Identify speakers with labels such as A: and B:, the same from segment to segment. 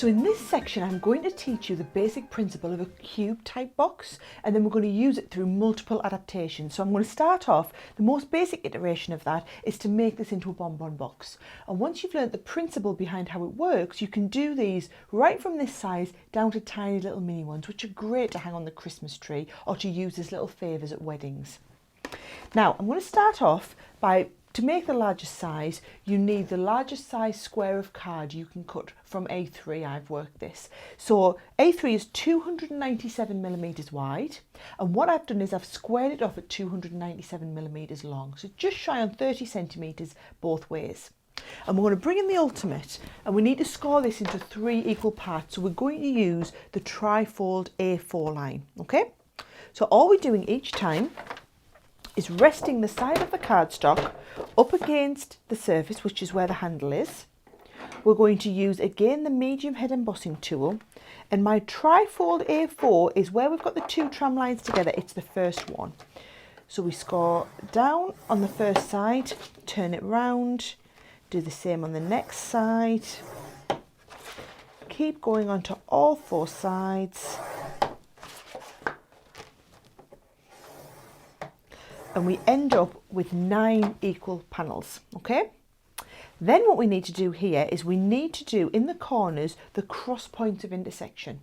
A: So in this section, I'm going to teach you the basic principle of a cube type box, and then we're going to use it through multiple adaptations. So I'm going to start off, the most basic iteration of that is to make this into a bonbon box. And once you've learned the principle behind how it works, you can do these right from this size down to tiny little mini ones, which are great to hang on the Christmas tree or to use as little favours at weddings. Now, I'm going to start off by, to make the largest size, you need the largest size square of card you can cut from A3. I've worked this. So A3 is 297 millimetres wide, and what I've done is I've squared it off at 297 millimetres long, so just shy on 30 centimetres both ways. And we're going to bring in the ultimate, and we need to score this into 3 equal parts, so we're going to use the trifold A4 line, okay? So all we're doing each time is resting the side of the cardstock up against the surface, which is where the handle is. We're going to use again the medium head embossing tool, and my trifold A4 is where we've got the 2 tram lines together. It's the first one. So we score down on the first side, turn it round, do the same on the next side, keep going onto all 4 sides. And we end up with 9 equal panels, okay? Then what we need to do here is we need to do in the corners the cross points of intersection.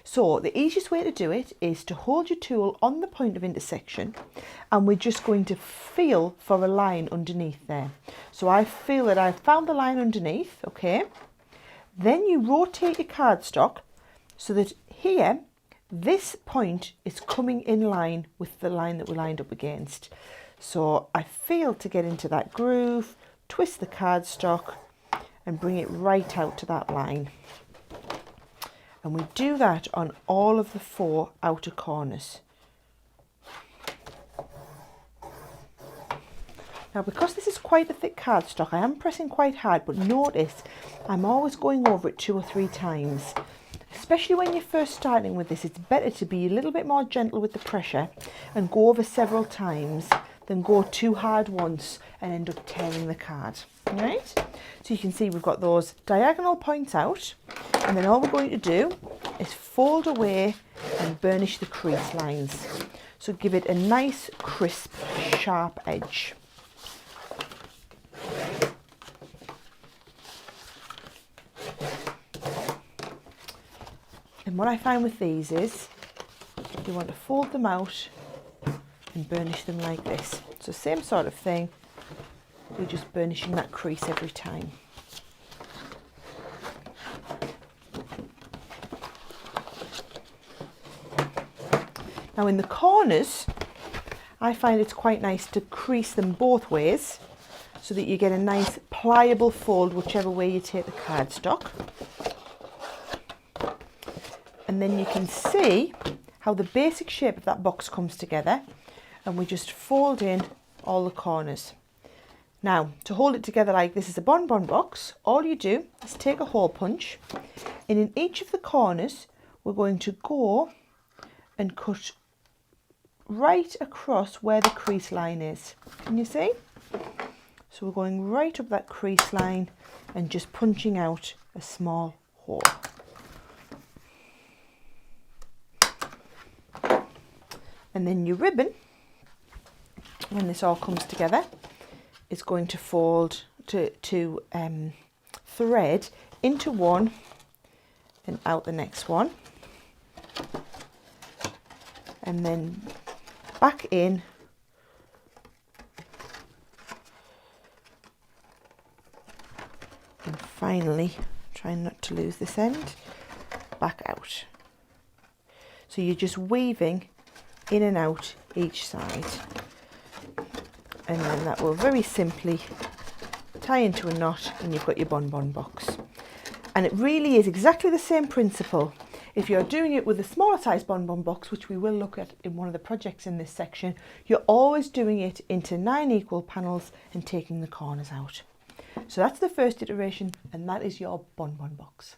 A: So the easiest way to do it is to hold your tool on the point of intersection, and we're just going to feel for a line underneath there. So I feel that I've found the line underneath, okay? Then you rotate your cardstock so that here this point is coming in line with the line that we lined up against. So I feel to get into that groove, twist the cardstock and bring it right out to that line. And we do that on all of the 4 outer corners. Now, because this is quite a thick cardstock, I am pressing quite hard, but notice I'm always going over it 2 or 3 times. Especially when you're first starting with this, it's better to be a little bit more gentle with the pressure and go over several times than go too hard once and end up tearing the card. Right? So you can see we've got those diagonal points out, and then all we're going to do is fold away and burnish the crease lines. So give it a nice, crisp, sharp edge. And what I find with these is you want to fold them out and burnish them like this. So same sort of thing, we're just burnishing that crease every time. Now in the corners, I find it's quite nice to crease them both ways so that you get a nice pliable fold whichever way you take the cardstock. And then you can see how the basic shape of that box comes together, and we just fold in all the corners. Now, to hold it together like this is a bonbon box, all you do is take a hole punch, and in each of the corners we're going to go and cut right across where the crease line is. Can you see? So we're going right up that crease line and just punching out a small hole. And then your ribbon, when this all comes together, is going to fold to thread into one and out the next one, and then back in, and finally, trying not to lose this end, back out. So you're just weaving in and out each side, and then that will very simply tie into a knot, and you've got your bonbon box. And it really is exactly the same principle. If you're doing it with a smaller size bonbon box, which we will look at in one of the projects in this section, you're always doing it into 9 equal panels and taking the corners out. So that's the first iteration, and that is your bonbon box.